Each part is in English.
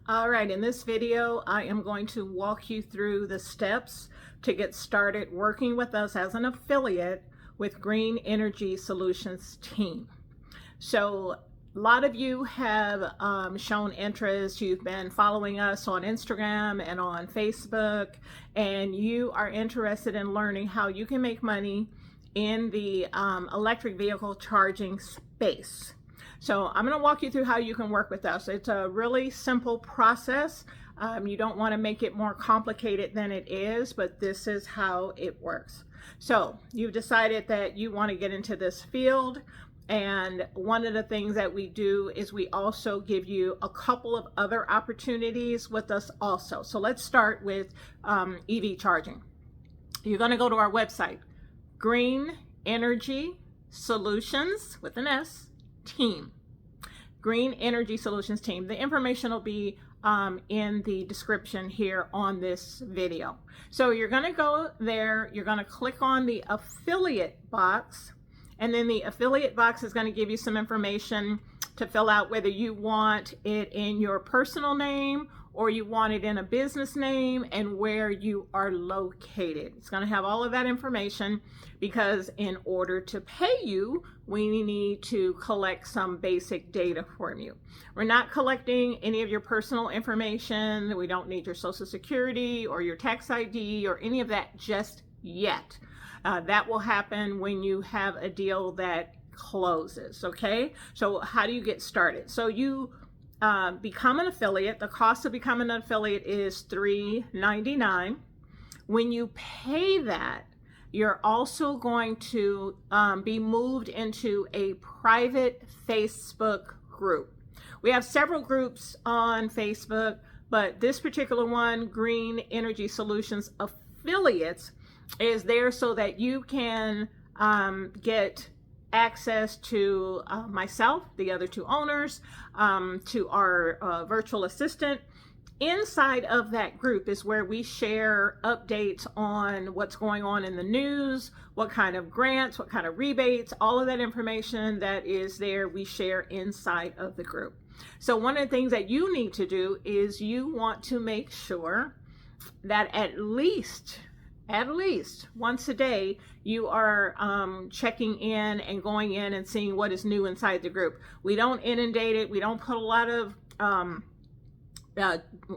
All right, in this video, I am going to walk you through the steps to get started working with us as an affiliate with Green Energy Solutions team. So a lot of you have shown interest. You've been following us on Instagram and on Facebook, and you are interested in learning how you can make money in the electric vehicle charging space. So I'm going to walk you through how you can work with us. It's a really simple process. You don't want to make it more complicated than it is, but this is how it works. So you've decided that you want to get into this field. And one of the things that we do is we also give you a couple of other opportunities with us also. So let's start with EV charging. You're going to go to our website, Green Energy Solutions with an S team. Green Energy Solutions team. The information will be in the description here on this video. So you're going to go there, you're going to click on the affiliate box, and then the affiliate box is going to give you some information to fill out, whether you want it in your personal name or you want it in a business name and where you are located. It's going to have all of that information because in order to pay you, we need to collect some basic data from you. We're not collecting any of your personal information. We don't need your social security or your tax ID or any of that just yet. That will happen when you have a deal that closes, okay? So how do you get started? So you become an affiliate. The cost of becoming an affiliate is $3.99. When you pay that, you're also going to be moved into a private Facebook group. We have several groups on Facebook, but this particular one, Green Energy Solutions Affiliates, is there so that you can get access to myself, the other two owners, to our virtual assistant. Inside of that group is where we share updates on what's going on in the news, what kind of grants, what kind of rebates, all of that information that is there, we share inside of the group. So one of the things that you need to do is you want to make sure that at least once a day, you are checking in and going in and seeing what is new inside the group. We don't inundate it. We don't put a lot of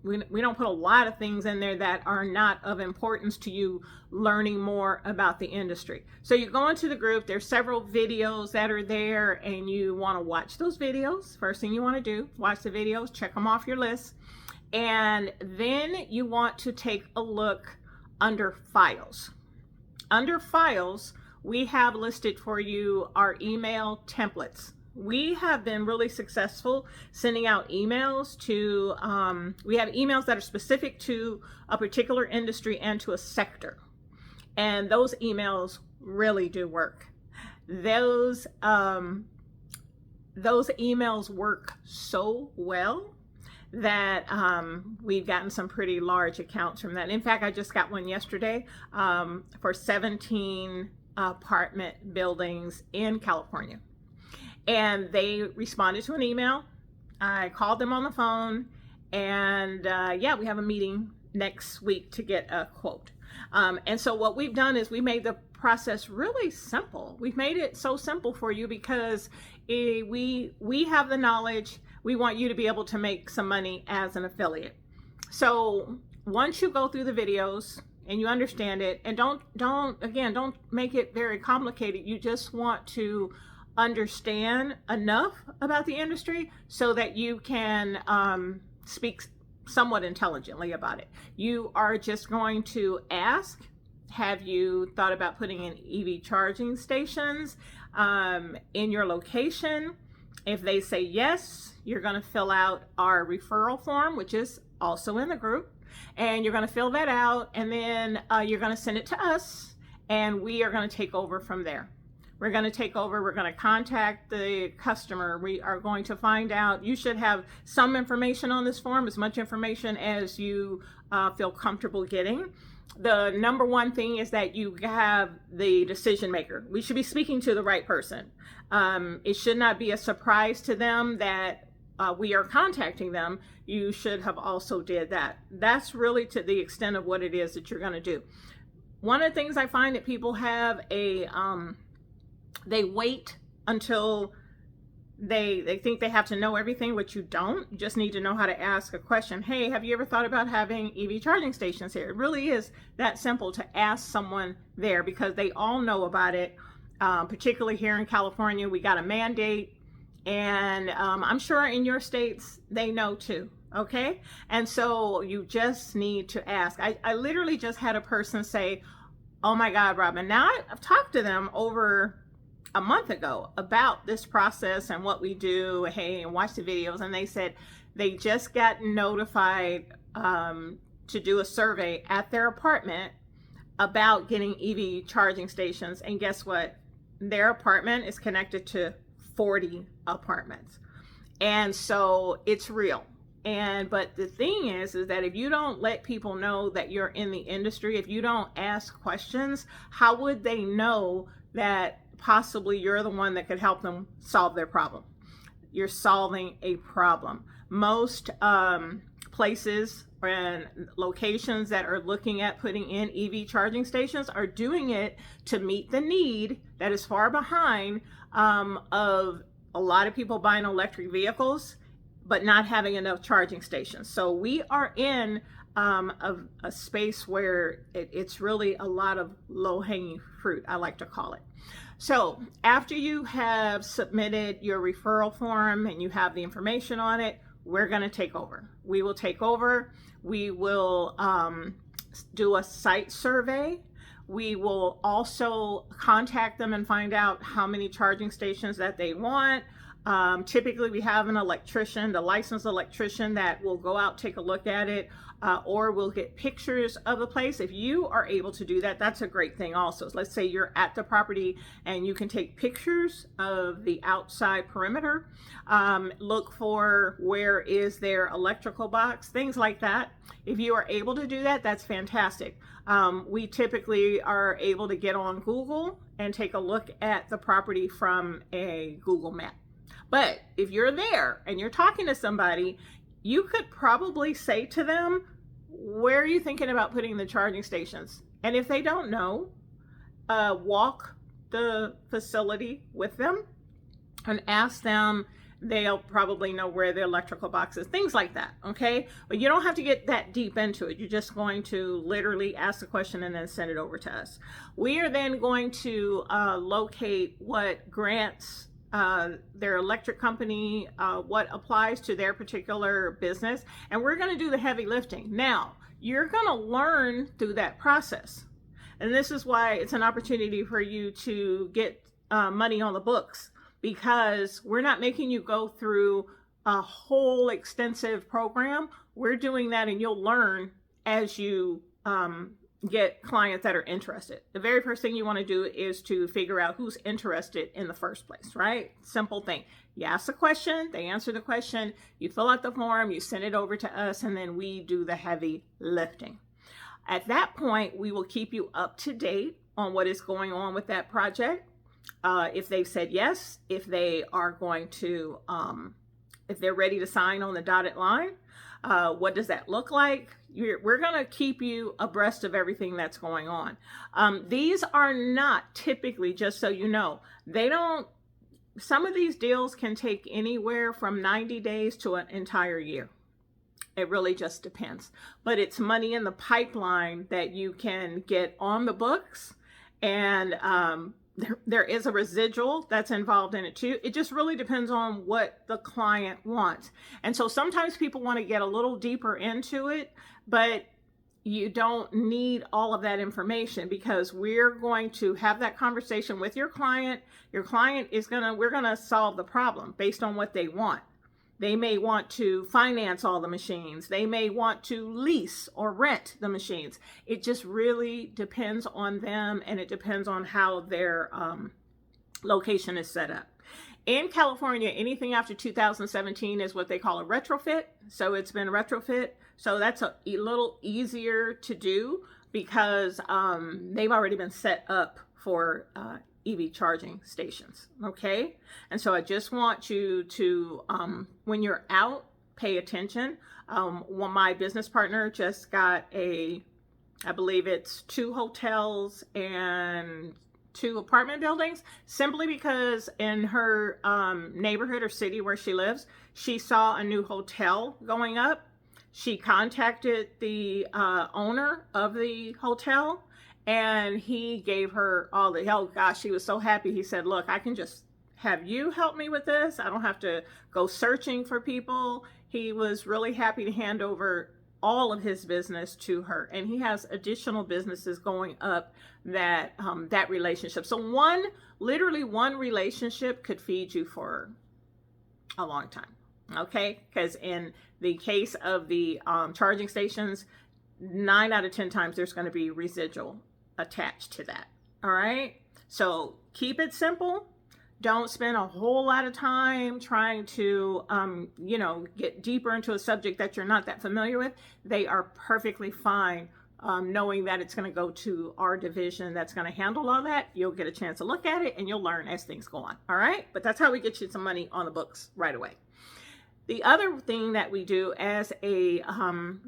we don't put a lot of things in there that are not of importance to you learning more about the industry. So you go into the group, there's several videos that are there and you want to watch those videos. First thing you want to do, watch the videos, check them off your list. And then you want to take a look under files. Under files, we have listed for you our email templates. We have been really successful sending out emails to, we have emails that are specific to a particular industry and to a sector. And those emails really do work. Those emails work so well that we've gotten some pretty large accounts from that. In fact, I just got one yesterday for 17 apartment buildings in California. And they responded to an email. I called them on the phone, and yeah, we have a meeting next week to get a quote. And so what we've done is we made the process really simple. We've made it so simple for you because we have the knowledge. We want you to be able to make some money as an affiliate. So once you go through the videos and you understand it, and don't make it very complicated. You just want to understand enough about the industry so that you can speak somewhat intelligently about it. You are just going to ask, have you thought about putting in EV charging stations in your location? If they say yes, you're going to fill out our referral form, which is also in the group, and you're going to fill that out, and then you're going to send it to us, and we are going to take over from there. We're going to take over. We're going to contact the customer. We are going to find out. You should have some information on this form, as much information as you feel comfortable getting. The number one thing is that you have the decision maker. We should be speaking to the right person. It should not be a surprise to them that we are contacting them, you should have also did that. That's really to the extent of what it is that you're going to do. One of the things I find that people have they wait until they think they have to know everything, which you don't. You just need to know how to ask a question. Hey, have you ever thought about having EV charging stations here? It really is that simple to ask someone there, because they all know about it. Particularly here in California, we got a mandate, and I'm sure in your states they know too. Okay, and so you just need to ask. I literally just had a person say, oh my God, Robin, now I've talked to them over a month ago about this process and what we do, hey, and watch the videos, and they said they just got notified to do a survey at their apartment about getting EV charging stations, and guess what? Their apartment is connected to 40 apartments, and so it's real. But the thing is that if you don't let people know that you're in the industry, if you don't ask questions, how would they know that possibly you're the one that could help them solve their problem? You're solving a problem. Most places and locations that are looking at putting in EV charging stations are doing it to meet the need that is far behind of a lot of people buying electric vehicles but not having enough charging stations. So we are in a space where it's really a lot of low-hanging fruit, I like to call it. So after you have submitted your referral form and you have the information on it, we're going to take over. We will take over. We will do a site survey. We will also contact them and find out how many charging stations that they want. Typically we have an electrician, the licensed electrician, that will go out, take a look at it, or we'll get pictures of the place. If you are able to do that, that's a great thing also. So let's say you're at the property and you can take pictures of the outside perimeter, look for where is their electrical box, things like that. If you are able to do that, that's fantastic. We typically are able to get on Google and take a look at the property from a Google map. But if you're there and you're talking to somebody, you could probably say to them, where are you thinking about putting the charging stations? And if they don't know, walk the facility with them and ask them. They'll probably know where the electrical box is, things like that, okay? But you don't have to get that deep into it. You're just going to literally ask the question and then send it over to us. We are then going to locate what grants their electric company, what applies to their particular business, and we're going to do the heavy lifting. Now, you're going to learn through that process, and this is why it's an opportunity for you to get money on the books, because we're not making you go through a whole extensive program. We're doing that, and you'll learn as you get clients that are interested. The very first thing you want to do is to figure out who's interested in the first place, right? Simple thing. You ask the question, they answer the question, you fill out the form, you send it over to us, and then we do the heavy lifting. At that point, we will keep you up to date on what is going on with that project. If they've said yes, if they are going to, if they're ready to sign on the dotted line, what does that look like? We're going to keep you abreast of everything that's going on. These are not typically, just so you know, some of these deals can take anywhere from 90 days to an entire year. It really just depends. But it's money in the pipeline that you can get on the books, and there is a residual that's involved in it too. It just really depends on what the client wants. And so sometimes people want to get a little deeper into it, but you don't need all of that information, because we're going to have that conversation with your client. Your client is we're going to solve the problem based on what they want. They may want to finance all the machines. They may want to lease or rent the machines. It just really depends on them, and it depends on how their location is set up. In California, anything after 2017 is what they call a retrofit. So it's been retrofit. So that's a little easier to do, because they've already been set up for EV charging stations. Okay. And so I just want you to, when you're out, pay attention. Well, my business partner just got I believe it's 2 hotels and 2 apartment buildings, simply because in her neighborhood or city where she lives, she saw a new hotel going up. She contacted the owner of the hotel, and he gave her all the help. Gosh, she was so happy. He said, look, I can just have you help me with this. I don't have to go searching for people. He was really happy to hand over all of his business to her, and he has additional businesses going up that that relationship. So literally one relationship could feed you for a long time. Okay, because in the case of the charging stations, 9 out of 10 times there's going to be residual attached to that. All right, so keep it simple. Don't spend a whole lot of time trying to, get deeper into a subject that you're not that familiar with. They are perfectly fine knowing that it's going to go to our division that's going to handle all that. You'll get a chance to look at it and you'll learn as things go on. All right. But that's how we get you some money on the books right away. The other thing that we do as a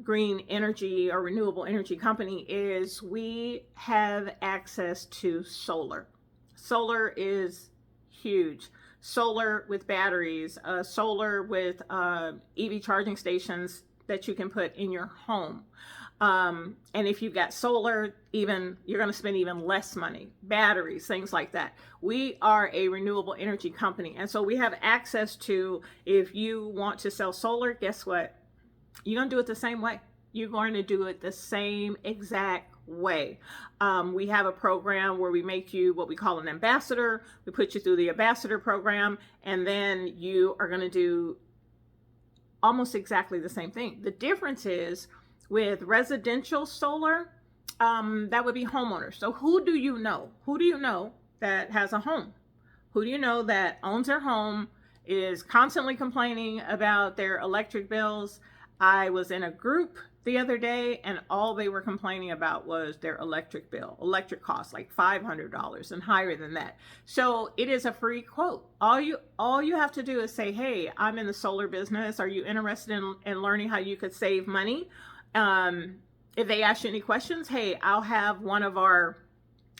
green energy or renewable energy company is we have access to solar. Solar is huge. Solar with batteries, solar with EV charging stations that you can put in your home. And if you've got solar, you're going to spend even less money. Batteries, things like that. We are a renewable energy company. And so we have access to, if you want to sell solar, guess what? You're going to do it the same way. You're going to do it the same exact way. We have a program where we make you what we call an ambassador. We put you through the ambassador program, and then you are going to do almost exactly the same thing. The difference is with residential solar, that would be homeowners. So who do you know? Who do you know that has a home? Who do you know that owns their home, is constantly complaining about their electric bills? I was in a group the other day, and all they were complaining about was their electric bill. Electric costs like $500 and higher than that. So it is a free quote. All you have to do is say, hey, I'm in the solar business. Are you interested in learning how you could save money? If they ask you any questions, hey, I'll have one of our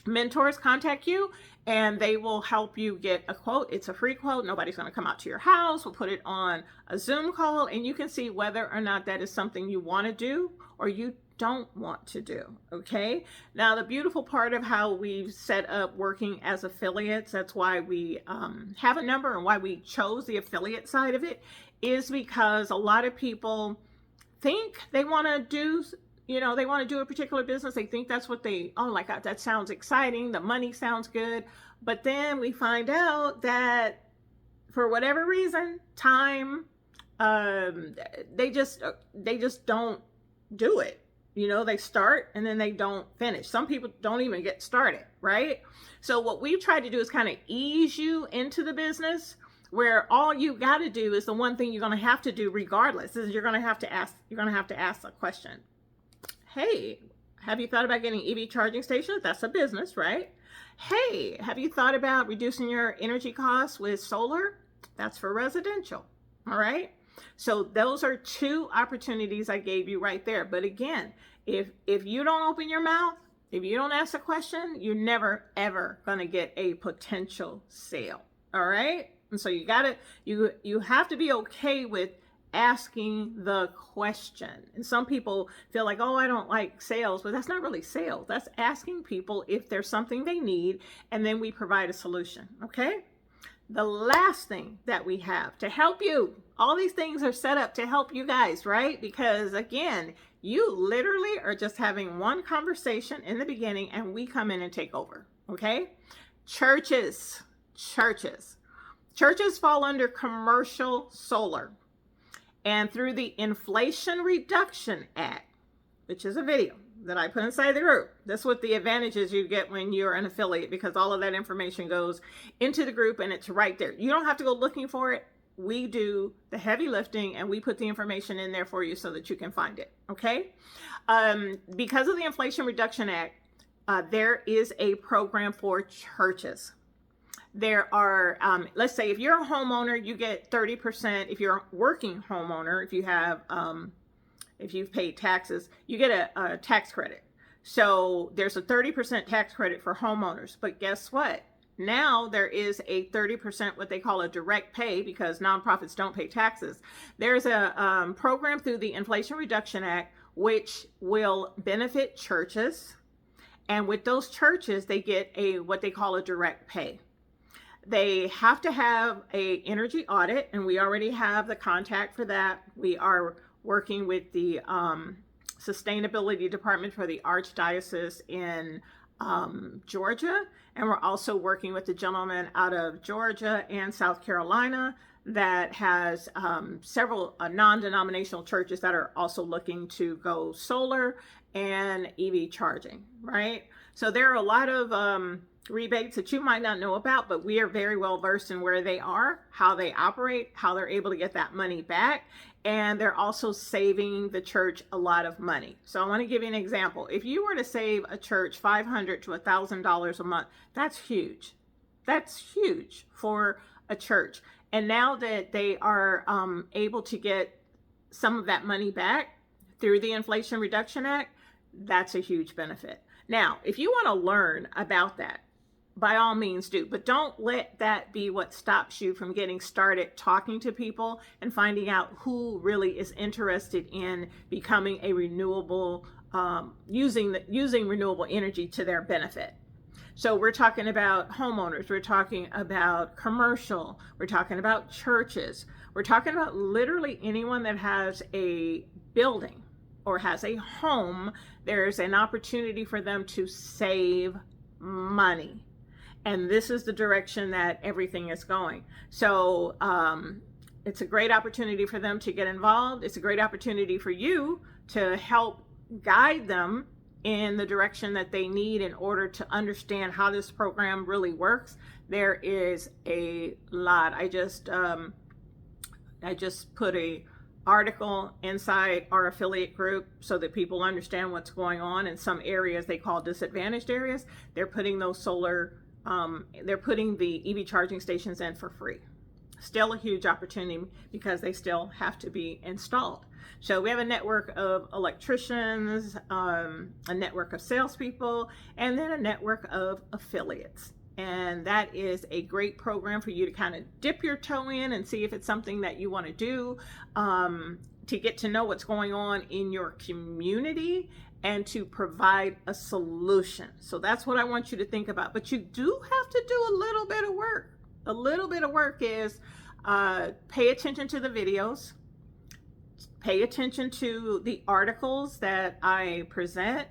mentors contact you, and they will help you get a quote. It's a free quote. Nobody's going to come out to your house. We'll put it on a Zoom call, and you can see whether or not that is something you want to do or you don't want to do. Okay. Now, the beautiful part of how we've set up working as affiliates, that's why we have a number and why we chose the affiliate side of it, is because a lot of people think they want to do, they want to do a particular business. They think that's what like, that sounds exciting. The money sounds good. But then we find out that for whatever reason, time, they just don't do it. They start and then they don't finish. Some people don't even get started, right? So what we've tried to do is kind of ease you into the business, where all you got to do is the one thing you're going to have to do regardless, is you're going to have to ask a question. Hey, have you thought about getting EV charging stations? That's a business, right? Hey, have you thought about reducing your energy costs with solar? That's for residential. All right. So those are 2 opportunities I gave you right there. But again, if you don't open your mouth, if you don't ask a question, you're never, ever going to get a potential sale. All right. And so you have to be okay with asking the question. And some people feel like, oh, I don't like sales, but that's not really sales. That's asking people if there's something they need, and then we provide a solution. Okay. The last thing that we have to help you, all these things are set up to help you guys, right? Because again, you literally are just having one conversation in the beginning and we come in and take over. Okay. Churches fall under commercial solar. And through the Inflation Reduction Act, which is a video that I put inside the group, that's what the advantages you get when you're an affiliate, because all of that information goes into the group and it's right there. You don't have to go looking for it. We do the heavy lifting and we put the information in there for you so that you can find it. Okay. Because of the Inflation Reduction Act, there is a program for churches. there are, let's say if you're a homeowner, you get 30%. If you're a working homeowner, if you have, if you've paid taxes, you get a tax credit. So there's a 30% tax credit for homeowners. But guess what? Now there is a 30% what they call a direct pay, because nonprofits don't pay taxes. There's a program through the Inflation Reduction Act which will benefit churches. And with those churches, they get a what they call a direct pay. They have to have a energy audit, and we already have the contact for that. We are working with the sustainability department for the Archdiocese in Georgia, and we're also working with the gentleman out of Georgia and South Carolina that has several non-denominational churches that are also looking to go solar and EV charging, right? So there are a lot of rebates that you might not know about, but we are very well versed in where they are, how they operate, how they're able to get that money back, and they're also saving the church a lot of money. So I want to give you an example. If you were to save a church $500 to $1,000 a month, that's huge. That's huge for a church. And now that they are able to get some of that money back through the Inflation Reduction Act, that's a huge benefit. Now, if you want to learn about that, by all means do, but don't let that be what stops you from getting started talking to people and finding out who really is interested in becoming a renewable, using renewable energy to their benefit. So we're talking about homeowners, we're talking about commercial, we're talking about churches, we're talking about literally anyone that has a building or has a home. There's an opportunity for them to save money. And this is the direction that everything is going. So it's a great opportunity for them to get involved. It's a great opportunity for you to help guide them in the direction that they need in order to understand how this program really works. There is a lot. I just put a article inside our affiliate group so that people understand what's going on in some areas they call disadvantaged areas. They're putting those solar, they're putting the EV charging stations in for free. Still a huge opportunity because they still have to be installed. So we have a network of electricians, a network of salespeople, and then a network of affiliates. And that is a great program for you to kind of dip your toe in and see if it's something that you want to do, to get to know what's going on in your community and to provide a solution. So that's what I want you to think about. But you do have to do a little bit of work. A little bit of work is pay attention to the videos, pay attention to the articles that I present,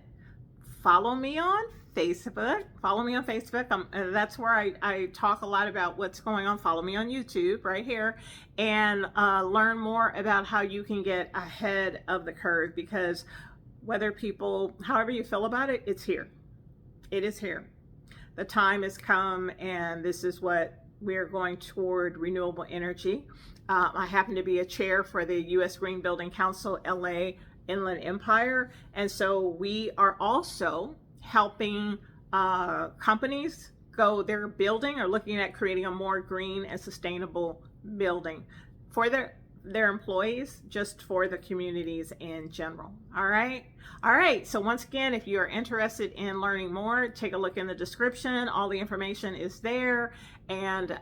follow me on Facebook. That's where I talk a lot about what's going on. Follow me on YouTube right here, and learn more about how you can get ahead of the curve, because whether people, however you feel about it, it's here. It is here. The time has come, and this is what we're going toward, renewable energy. I happen to be a chair for the U.S. Green Building Council, LA Inland Empire. And so we are also helping companies go, they're building or looking at creating a more green and sustainable building for their employees, just for the communities in general. All right. So once again, if you are interested in learning more, take a look in the description. All the information is there. And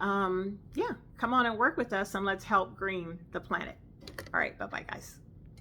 yeah, come on and work with us, and let's help green the planet. All right. Bye-bye, guys.